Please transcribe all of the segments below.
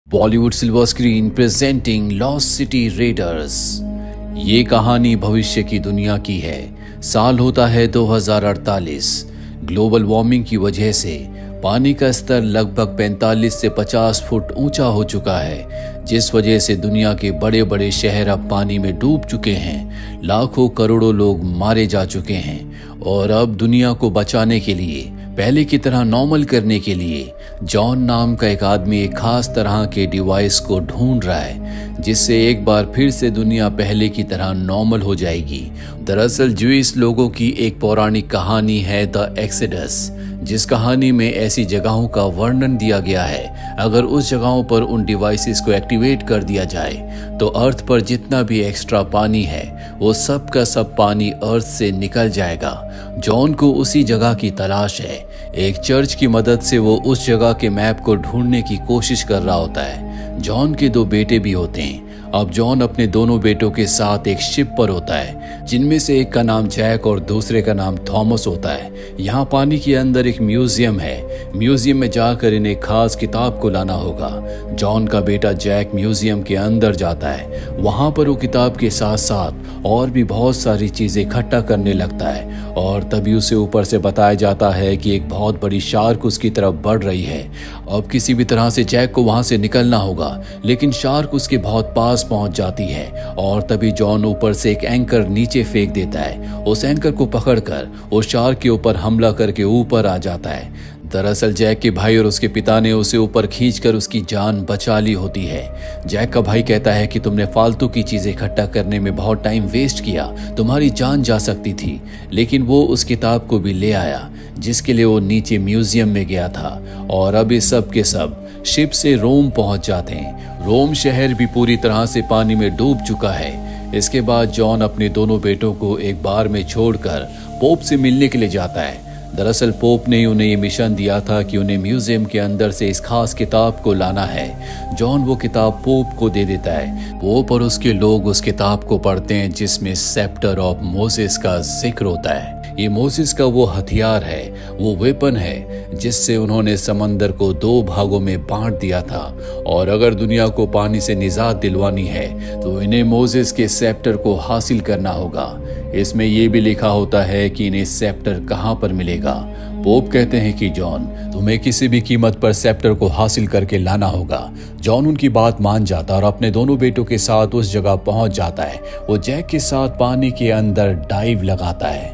Bollywood silver screen presenting lost city readers. ये कहानी भविष्य की दुनिया की है। साल होता है 2048। ग्लोबल वार्मिंग की वजह से पानी का स्तर लगभग 45 से 50 फुट ऊंचा हो चुका है, जिस वजह से दुनिया के बड़े बड़े शहर अब पानी में डूब चुके हैं। लाखों करोड़ों लोग मारे जा चुके हैं और अब दुनिया को बचाने के लिए, पहले की तरह नॉर्मल करने के लिए जॉन नाम का एक आदमी एक खास तरह के डिवाइस को ढूंढ रहा है, जिससे एक बार फिर से दुनिया पहले की तरह नॉर्मल हो जाएगी। दरअसल ज्यूइश लोगों की एक पौराणिक कहानी है द एक्सोडस, जिस कहानी में ऐसी जगहों का वर्णन दिया गया है। अगर उस जगहों पर उन डिवाइसेस को एक्टिवेट कर दिया जाए तो अर्थ पर जितना भी एक्स्ट्रा पानी है वो सब का सब पानी अर्थ से निकल जाएगा। जॉन को उसी जगह की तलाश है। एक चर्च की मदद से वो उस जगह के मैप को ढूंढने की कोशिश कर रहा होता है। जॉन के दो बेटे भी होते हैं। अब जॉन अपने दोनों बेटों के साथ एक शिप पर होता है, जिनमें से एक का नाम जैक और दूसरे का नाम थॉमस होता है। यहाँ पानी के अंदर एक म्यूजियम है। म्यूजियम में जाकर इन्हें खास किताब को लाना होगा। जॉन का बेटा जैक म्यूजियम के अंदर जाता है। वहाँ पर वो किताब के साथ साथ और भी बहुत सारी चीजें इकट्ठा करने लगता है और तभी उसे ऊपर से बताया जाता है कि एक बहुत बड़ी शार्क उसकी तरफ बढ़ रही है। अब किसी भी तरह से जैक को वहां से निकलना होगा, लेकिन शार्क उसके बहुत पास पहुंच जाती है और तभी जॉन ऊपर से एक एंकर नीचे फेंक देता है। उस एंकर को पकड़कर वो शार्क के ऊपर हमला करके ऊपर आ जाता है। दरअसल जैक के भाई और उसके पिता ने उसे ऊपर खींचकर उसकी जान बचा ली होती है। जैक का भाई कहता है कि तुमने फालतू की चीजें इकट्ठा करने में बहुत टाइम वेस्ट किया, तुम्हारी जान जा सकती थी। लेकिन वो उस किताब को भी ले आया जिसके लिए वो नीचे म्यूजियम में गया था। और अब इस सब के सब शिप से रोम पहुंच जाते हैं। रोम शहर भी पूरी तरह से पानी में डूब चुका है। इसके बाद जॉन अपने दोनों बेटों को एक बार में छोड़कर पोप से मिलने के लिए जाता है। दरअसल पोप ने उन्हें ये मिशन दिया था कि उन्हें म्यूजियम के अंदर से इस खास किताब को लाना है। जॉन वो किताब पोप को दे देता है। पोप और उसके लोग उस किताब को पढ़ते हैं, जिसमें सेप्टर ऑफ मोसेस का जिक्र होता है। ये मोसेस का वो हथियार है, वो वेपन है जिससे उन्होंने समंदर को 2 भागों में बांट दिया था। और अगर दुनिया को पानी से निजात दिलवानी है तो इन्हें मोसेस के सेप्टर को हासिल करना होगा। इसमें यह भी लिखा होता है कि इन्हें सेप्टर कहाँ पर मिलेगा। पोप कहते हैं कि जॉन, तुम्हें किसी भी कीमत पर सेप्टर को हासिल करके लाना होगा। जॉन उनकी बात मान जाता और अपने दोनों बेटों के साथ उस जगह पहुंच जाता है। वो जैक के साथ पानी के अंदर डाइव लगाता है,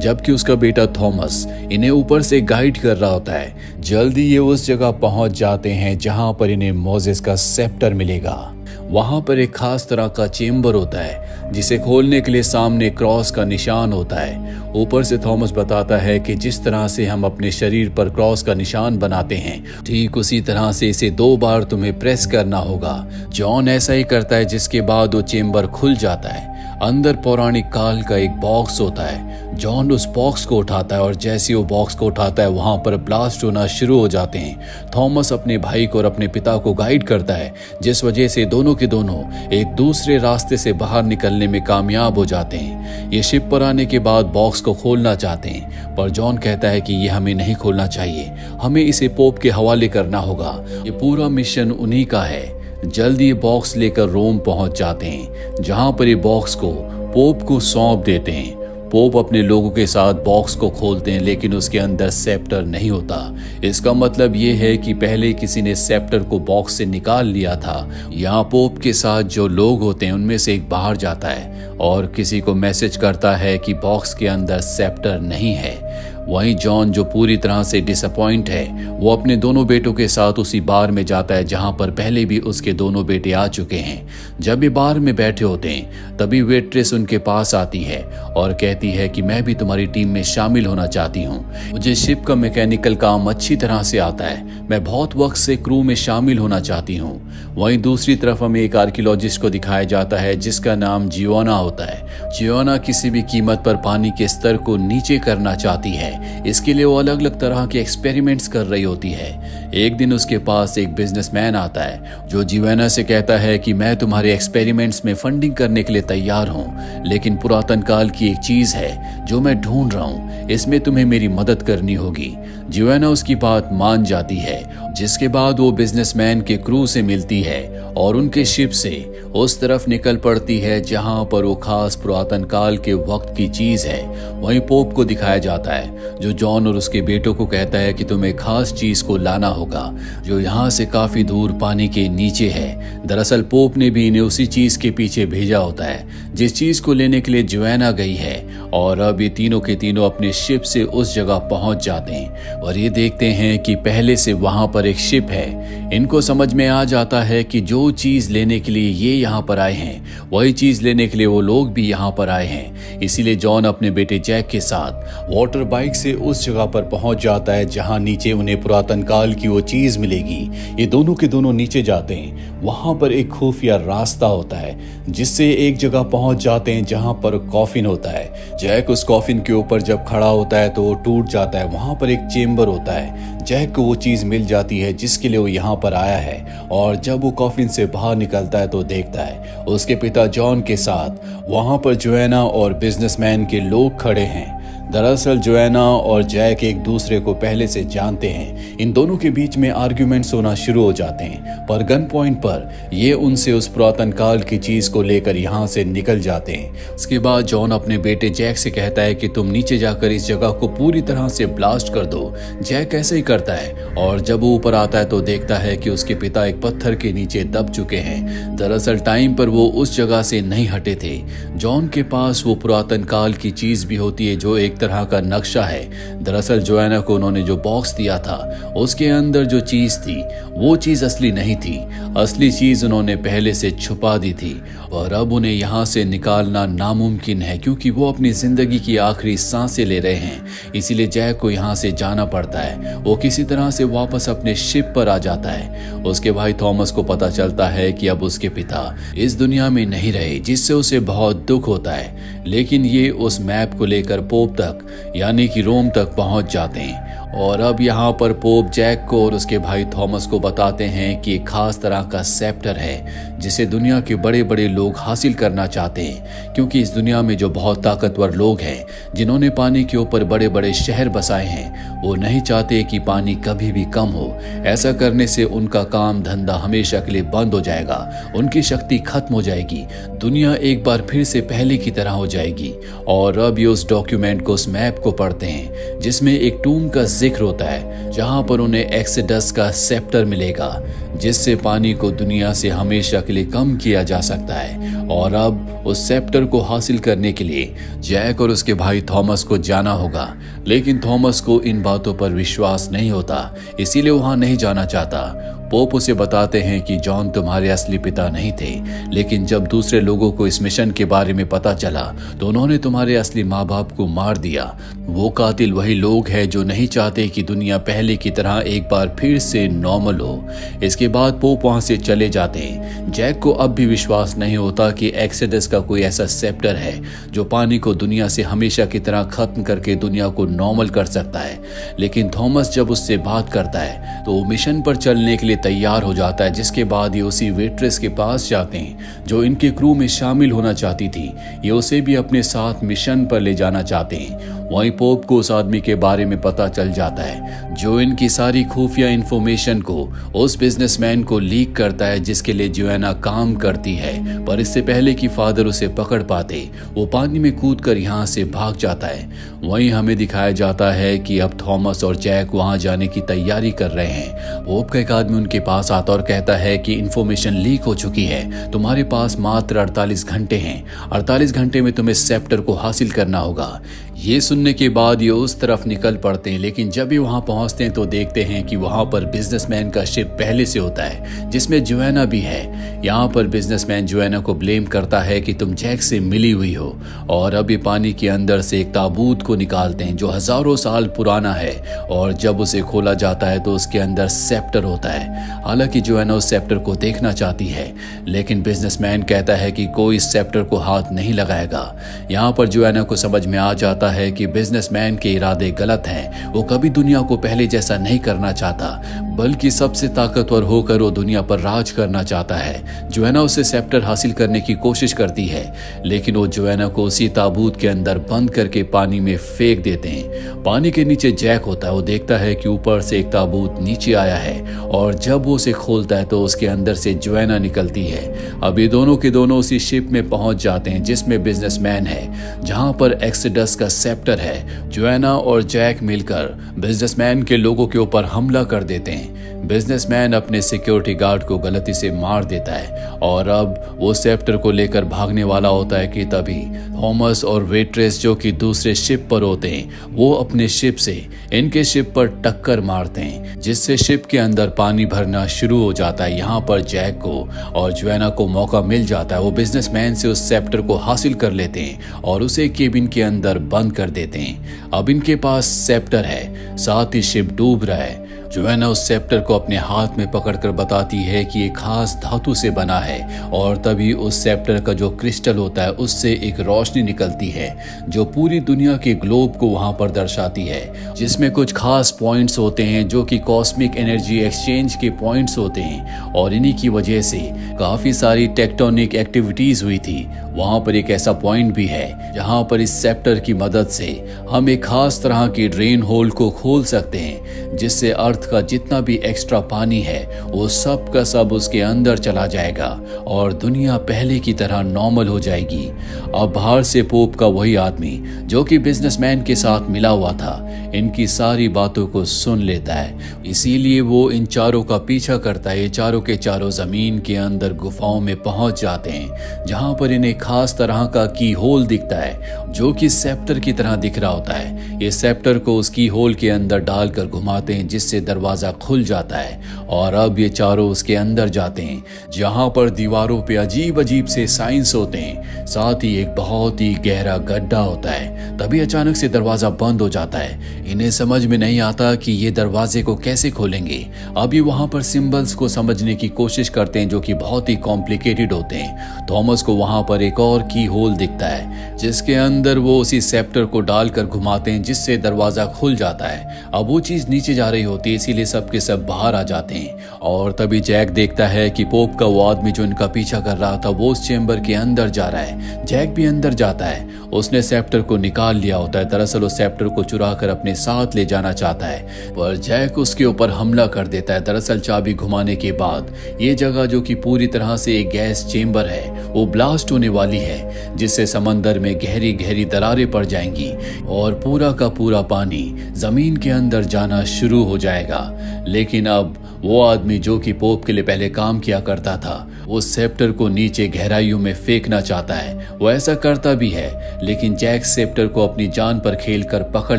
जबकि उसका बेटा थॉमस इन्हें ऊपर से गाइड कर रहा होता है। जल्दी ये उस जगह पहुंच जाते हैं जहां पर इन्हें मोसेस का सेप्टर मिलेगा। वहां पर एक खास तरह का चेम्बर होता है जिसे खोलने के लिए सामने क्रॉस का निशान होता है। ऊपर से थॉमस बताता है कि जिस तरह से हम अपने शरीर पर क्रॉस का निशान बनाते हैं, ठीक उसी तरह से इसे 2 बार तुम्हें प्रेस करना होगा। जॉन ऐसा ही करता है, जिसके बाद वो चेम्बर खुल जाता है। अंदर पौराणिक काल का एक बॉक्स होता है। जॉन उस बॉक्स को उठाता है और जैसे वो बॉक्स को उठाता है वहां पर ब्लास्ट होना शुरू हो जाते हैं। थॉमस अपने भाई को और अपने पिता को गाइड करता है, जिस वजह से दोनों के दोनों एक दूसरे रास्ते से बाहर निकलने में कामयाब हो जाते हैं। ये शिप पर आने के बाद बॉक्स को खोलना चाहते हैं, पर जॉन कहता है कि ये हमें नहीं खोलना चाहिए, हमें इसे पोप के हवाले करना होगा। ये पूरा मिशन उन्हीं का है। जल्दी ये बॉक्स लेकर रोम पहुंच जाते हैं, जहां पर ये बॉक्स को पोप को सौंप देते हैं। पोप अपने लोगों के साथ बॉक्स को खोलते हैं, लेकिन उसके अंदर सेप्टर नहीं होता। इसका मतलब ये है कि पहले किसी ने सेप्टर को बॉक्स से निकाल लिया था। यहाँ पोप के साथ जो लोग होते हैं उनमें से एक बाहर जाता है और किसी को मैसेज करता है कि बॉक्स के अंदर सेप्टर नहीं है। वहीं जॉन, जो पूरी तरह से डिसअपॉइंट है, वो अपने दोनों बेटों के साथ उसी बार में जाता है जहां पर पहले भी उसके दोनों बेटे आ चुके हैं। जब ये बार में बैठे होते हैं तभी वेट्रेस उनके पास आती है और कहती है कि मैं भी तुम्हारी टीम में शामिल होना चाहती हूँ। मुझे शिप का मैकेनिकल काम अच्छी तरह से आता है, मैं बहुत वक्त से क्रू में शामिल होना चाहती हूँ। वहीं दूसरी तरफ हमें एक आर्कियोलॉजिस्ट को दिखाया जाता है जिसका नाम जियोना होता है। जियोना किसी भी कीमत पर पानी के स्तर को नीचे करना चाहती है। इसके लिए वो अलग अलग तरह के एक्सपेरिमेंट्स कर रही होती है। एक दिन उसके पास एक बिजनेसमैन आता है जो जियोना से कहता है कि मैं तुम्हारे एक्सपेरिमेंट्स में फंडिंग करने के लिए तैयार हूँ, लेकिन पुरातन काल की एक चीज है जो मैं ढूंढ रहा हूँ, इसमें तुम्हें मेरी मदद करनी होगी। जोएना उसकी बात मान जाती है, जिसके बाद वो बिजनेसमैन के क्रू से मिलती है और उनके शिप से उस तरफ निकल पड़ती है जहां पर वो खास पुरातन काल के वक्त की चीज है। वहीं पोप को दिखाया जाता है जो जॉन और उसके बेटों को कहता है कि तुम्हें खास चीज को लाना होगा जो यहाँ से काफी दूर पानी के नीचे है। दरअसल पोप ने भी इन्हें उसी चीज के पीछे भेजा होता है जिस चीज को लेने के लिए जोएना गई है, और अब ये तीनों के तीनों अपने शिप से उस जगह पहुंच जाते हैं और ये देखते हैं कि पहले से वहां पर एक शिप है। इनको समझ में आ जाता है कि जो चीज लेने के लिए ये यहाँ पर आए हैं वही चीज लेने के लिए वो लोग भी यहाँ पर आए हैं। इसीलिए जॉन अपने बेटे जैक के साथ वाटर बाइक से उस जगह पर पहुंच जाता है जहां नीचे उन्हें पुरातन काल की वो चीज मिलेगी। ये दोनों के दोनों नीचे जाते हैं। वहां पर एक खुफिया रास्ता होता है जिससे एक जगह पहुंच जाते हैं जहां पर कॉफिन होता है। जैक उस कॉफिन के ऊपर जब खड़ा होता है तो वो टूट जाता है। वहां पर एक चेम्बर होता है। जैक को वो चीज मिल जाती है जिसके लिए वो यहाँ पर आया है, और जब वो कॉफिन से बाहर निकलता है तो देखता है उसके पिता जॉन के साथ वहां पर जोएना और बिजनेसमैन के लोग खड़े हैं। दरअसल जोएना और जैक एक दूसरे को पहले से जानते हैं। इन दोनों के बीच में आर्ग्यूमेंट्स होना शुरू हो जाते हैं, पर गन पॉइंट पर ये उनसे उस पुरातन काल की चीज को लेकर यहाँ से निकल जाते हैं। उसके बाद जॉन अपने बेटे जैक से कहता है कि तुम नीचे जाकर इस जगह को पूरी तरह से ब्लास्ट कर दो। जैक ऐसे ही करता है और जब वो ऊपर आता है तो देखता है कि उसके पिता एक पत्थर के नीचे दब चुके हैं। दरअसल टाइम पर वो उस जगह से नहीं हटे थे। जॉन के पास वो पुरातन काल की चीज भी होती है जो एक तरह का नक्शा है। दरअसल जोएना को उन्होंने जो बॉक्स दिया था उसके अंदर जो चीज थी वो चीज असली नहीं थी। असली चीज उन्होंने पहले से छुपा दी थी और अब उन्हें यहाँ से निकालना नामुमकिन है क्योंकि वो अपनी जिंदगी की आखिरी सांसें ले रहे हैं। इसीलिए जैक को यहाँ से जाना पड़ता है। वो किसी तरह से वापस अपने शिप पर आ जाता है। उसके भाई थॉमस को पता चलता है कि अब उसके पिता इस दुनिया में नहीं रहे, जिससे उसे बहुत दुख होता है। लेकिन ये उस मैप को लेकर पोप तक यानी कि रोम तक पहुंच जाते हैं और अब यहाँ पर पोप जैक को और उसके भाई थॉमस को बताते हैं कि एक खास तरह का सेप्टर है जिसे दुनिया के बड़े बड़े लोग हासिल करना चाहते हैं, क्योंकि इस दुनिया में जो बहुत ताकतवर लोग हैं जिन्होंने पानी के ऊपर बड़े बड़े शहर बसाए हैं, वो नहीं चाहते कि पानी कभी भी कम हो। ऐसा करने से उनका काम धंधा हमेशा के लिए बंद हो जाएगा, उनकी शक्ति खत्म हो जाएगी, दुनिया एक बार फिर से पहले की तरह हो जाएगी। और अब ये उस डॉक्यूमेंट को, उस मैप को पढ़ते हैं जिसमें एक टूम का जिक्र होता है जहां पर उन्हें एक्सेडस का सेप्टर मिलेगा जिससे पानी को दुनिया से हमेशा के लिए कम किया जा सकता है। और अब उस सेप्टर को हासिल करने के लिए जैक और उसके भाई थॉमस को जाना होगा, लेकिन थॉमस को इन बातों पर विश्वास नहीं होता, इसीलिए वहां नहीं जाना चाहता। पोप उसे बताते हैं कि जॉन तुम्हारे असली पिता नहीं थे, लेकिन जब दूसरे लोगों को इस मिशन के बारे में पता चला तो उन्होंने तुम्हारे असली माँ बाप को मार दिया। वो कातिल वही लोग हैं जो नहीं चाहते कि दुनिया पहले की तरह एक बार फिर से नॉर्मल हो। इसके बाद पोप वहां से चले जाते हैं। जैक को अब भी विश्वास नहीं होता कि एक्सेडस का कोई ऐसा सेप्टर है जो पानी को दुनिया से हमेशा की तरह खत्म करके दुनिया को नॉर्मल कर सकता है। लेकिन थॉमस जब उससे बात करता है तो वो मिशन पर चलने के लिए तैयार हो जाता है, जिसके बाद ये उसी वेट्रेस के पास जाते हैं जो इनके क्रू में शामिल होना चाहती थी। ये उसे भी अपने साथ मिशन पर ले जाना चाहते हैं। वहीं पोप को उस आदमी के बारे में पता चल जाता है जो इनकी सारी खुफिया इंफॉर्मेशन को उस बिजनेसमैन को लीक करता है जिसके लिए जोएना काम करती है। पर इससे पहले कि फादर उसे पकड़ पाते वो पानी में कूदकर यहाँ से भाग जाता है। वहीं हमें दिखाया जाता है कि अब थॉमस और जैक वहां जाने की तैयारी कर रहे हैं। पोप का एक आदमी उनके पास आता और कहता है कि इंफॉर्मेशन लीक हो चुकी है, तुम्हारे पास मात्र 48 घंटे हैं। 48 घंटे में तुम्हें सेप्टर को हासिल करना होगा। ये सुनने के बाद ये उस तरफ निकल पड़ते हैं, लेकिन जब ये वहां पहुंचते हैं तो देखते हैं कि वहां पर बिजनेसमैन का शिप पहले से होता है जिसमें जोएना भी है। यहाँ पर बिजनेसमैन जोएना को ब्लेम करता है कि तुम जैक से मिली हुई हो, और अभी पानी के अंदर से एक ताबूत को निकालते हैं जो हजारों साल पुराना है, और जब उसे खोला जाता है तो उसके अंदर सेप्टर होता है। हालांकि जोएना उस सेप्टर को देखना चाहती है, लेकिन बिजनेसमैन कहता है कि कोई इस सेप्टर को हाथ नहीं लगाएगा। यहाँ पर जोएना को समझ में आ जाता जाता है कि बिजनेसमैन के इरादे गलत हैं। वो कभी दुनिया को पहले जैसा नहीं करना चाहता, बल्कि सबसे ताकतवर होकर वो दुनिया पर राज करना चाहता है। जोएना उससे सेप्टर हासिल करने की कोशिश करती है, लेकिन वो जोएना को उसी ताबूत के अंदर बंद करके पानी में फेंक देते हैं। पानी के नीचे जैक होता है। वो देखता है कि ऊपर से एक ताबूत नीचे आया है, और जब वो उसे खोलता है तो उसके अंदर से जोएना निकलती है। अब ये दोनों के दोनों उसी शिप में पहुंच जाते हैं जिसमें बिजनेसमैन है, जहां पर एक्सोडस का सेप्टर है। जोएना और जैक मिलकर बिजनेसमैन के लोगों के ऊपर हमला कर देते हैं। बिजनेसमैन अपने सिक्योरिटी गार्ड को गलती से मार देता है, और अब वो सेप्टर को लेकर भागने वाला होता है कि तभी थॉमस और वेट्रेस, जो कि दूसरे शिप पर होते हैं, वो अपने शिप से इनके शिप पर टक्कर मारते हैं, जिससे शिप के अंदर पानी भरना शुरू हो जाता है। यहाँ पर जैक को और जोएना को मौका मिल जाता है। वो बिजनेसमैन से उस सेप्टर को हासिल कर लेते हैं और उसे केबिन के अंदर बंद कर देते हैं। अब इनके पास सेप्टर है, साथ ही शिप डूब रहा है। जोएना उस सेप्टर को अपने हाथ में पकड़कर बताती है कि ये खास धातु से बना है, और तभी उस सेप्टर का जो क्रिस्टल होता है उससे एक रोशनी निकलती है जो पूरी दुनिया के ग्लोब को वहां पर दर्शाती है, जिसमें कुछ खास पॉइंट्स होते हैं जो कि कॉस्मिक एनर्जी एक्सचेंज के पॉइंट्स होते हैं, और इन्हीं की वजह से काफी सारी टेक्टोनिक एक्टिविटीज हुई थी। वहां पर एक ऐसा पॉइंट भी है जहां पर इस सेप्टर की मदद से हम एक खास तरह की ड्रेन होल को खोल सकते हैं, जिससे अर्थ का जितना भी एक्स्ट्रा पानी है वो सब का सब उसके अंदर चला जाएगा और दुनिया पहले की तरह नॉर्मल हो जाएगी। अब बाहर से पोप का वही आदमी जो कि बिजनेसमैन के साथ मिला हुआ था, इनकी सारी बातों को सुन लेता है। इसीलिए वो इन चारों का पीछा करता है। ये चारों के चारों जमीन के अंदर गुफाओं में पहुंच जाते हैं, जहां पर इन्हें खास तरह का की होल दिखता है जो कि सेप्टर की तरह दिख रहा होता है। ये सेप्टर को उस की होल के अंदर डालकर घुमाते हैं, जिससे दरवाजा खुल जाता है, और अब ये चारों उसके अंदर जाते हैं, जहां पर दीवारों पे अजीब अजीब से साइंस होते हैं। साथ ही एक बहुत ही गहरा गड्ढा होता है। तभी अचानक से दरवाजा बंद हो जाता है। इन्हें समझ में नहीं आता कि ये दरवाजे को कैसे खोलेंगे। अब ये वहां पर सिंबल्स को समझने की कोशिश करते हैं जो कि बहुत ही कॉम्प्लिकेटेड होते हैं। थॉमस को वहां पर एक और की होल दिखता है, जिसके अंदर वो उसी सेप्टर को डालकर घुमाते हैं, जिससे दरवाजा खुल जाता है। अब वो चीज नीचे जा रही होती है, इसीलिए सबके सब बाहर आ जाते हैं। और तभी जैक देखता है कि पोप का वो आदमी जो इनका पीछा कर रहा था वो उस चेंबर के अंदर जा रहा है। जैक भी अंदर जाता है। उसने सेप्टर को निकाल लिया होता है। दरअसल उस सेप्टर को चुरा कर अपने साथ ले जाना चाहता है, पर जैक उसके ऊपर हमला कर देता है। दरअसल चाबी घुमाने के बाद ये जगह, जो कि पूरी तरह से एक गैस चेंबर है, वो ब्लास्ट होने वाली है, जिससे समंदर में गहरी गहरी दरारें पड़ जाएंगी और पूरा का पूरा पानी जमीन के अंदर जाना शुरू हो जाएगा। लेकिन अब वो आदमी जो कि पोप के लिए पहले काम किया करता था, वो सेप्टर को नीचे गहराइयों में फेंकना चाहता है। वो ऐसा करता भी है, लेकिन जैक सेप्टर को अपनी जान पर खेलकर पकड़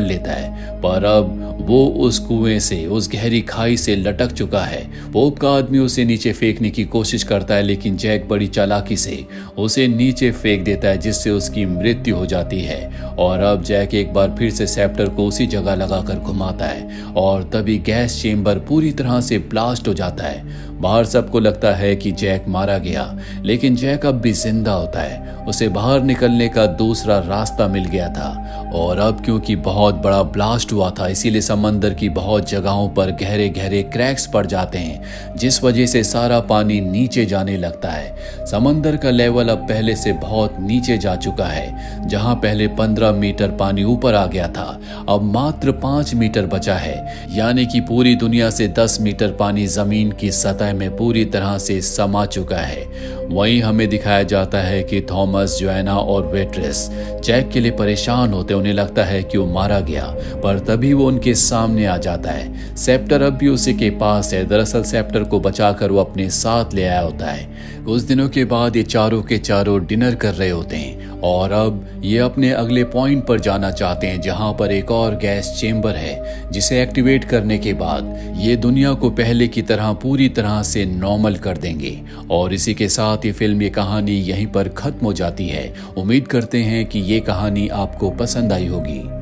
लेता है। पर अब वो उस कुएं से, उस गहरी खाई से लटक चुका है। पोप का आदमी उसे नीचे फेंकने की कोशिश करता है, लेकिन जैक बड़ी चालाकी से उसे नीचे फेंक देता है, जिससे उसकी मृत्यु हो जाती है। और अब जैक एक बार फिर से सेप्टर को उसी जगह लगाकर घुमाता है, और तभी गैस चेंबर पूरी तरह से ब्लास्ट हो जाता है। बाहर सबको लगता है कि जैक मारा गया, लेकिन जैक अब भी जिंदा होता है। उसे बाहर निकलने का दूसरा रास्ता मिल गया था, और अब क्योंकि बहुत बड़ा ब्लास्ट हुआ था, इसीलिए समंदर की बहुत जगहों पर गहरे गहरे क्रैक्स पड़ जाते हैं, जिस वजह से सारा पानी नीचे जाने लगता है। समंदर का लेवल अब पहले से बहुत नीचे जा चुका है। जहां पहले 15 मीटर पानी ऊपर आ गया था, अब मात्र 5 मीटर बचा है। यानी कि पूरी दुनिया से 10 मीटर पानी जमीन की सतह में पूरी तरह से समा चुका है। वहीं हमें दिखाया जाता है कि थॉमस, जोएना और वेट्रेस जैक के लिए परेशान होते। उन्हें लगता है कि वो मारा गया, पर तभी वो उनके सामने आ जाता है। सेप्टर अब भी उसी के पास है। दरअसल सेप्टर को बचाकर वो अपने साथ ले आया होता है। कुछ दिनों के बाद ये चारों के चारों डिनर कर रहे होते हैं, और अब ये अपने अगले पॉइंट पर जाना चाहते हैं, जहां पर एक और गैस चेंबर है, जिसे एक्टिवेट करने के बाद ये दुनिया को पहले की तरह पूरी तरह से नॉर्मल कर देंगे। और इसी के साथ ये फिल्म, ये कहानी यहीं पर खत्म हो जाती है। उम्मीद करते हैं कि ये कहानी आपको पसंद आई होगी।